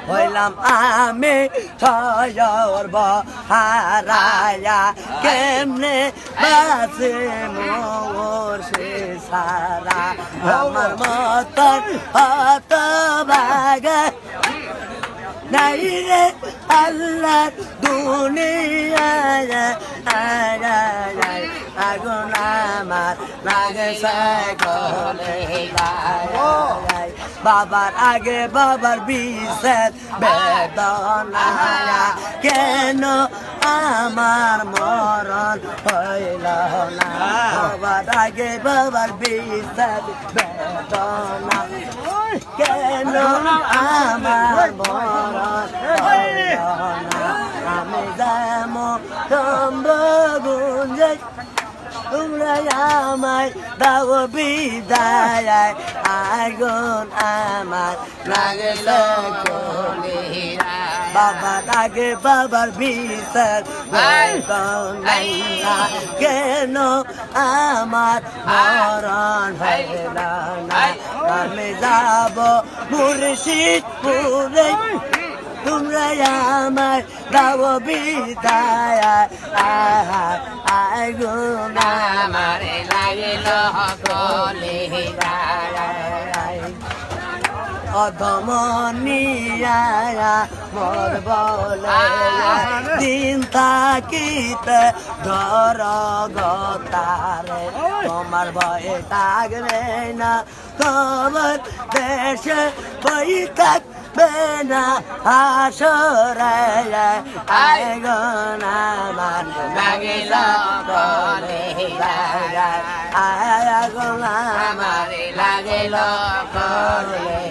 হইলাম আমি ছয়র হারায়া কেমনে বাসে মোর সে সারা আমার মতন হত বাগে নাই রে আল্লাহ দুনিয়ায় আগুন আমার লাগে সকলে বাবার আগে বাবার বিশেষ বেদনা কেন আমার মরণ হইল না বাবার আগে বাবার বিশেষ বেদনা কেন আমার মরণ হইল না আমি যেমন গুঞ্জে তোমরা আমায় দাও বিদায় আগুন আমার লাগে বাবা লাগে বাবার বিচার কেন আমার মরণ হইল না আমি যাব মুর্শিদপুরে তোমরা আমায় দাও বিদায় আগুন আমার লাগিল কলে অধমনিয়া মোর বলে দিন থাকিতে ধর গতারে তোমার ভয়ে থাকবে না খবর দেশে বই থাকবে না হাসরে আগুন আমার লাগিল কলে আগুন আমার লাগিল কলে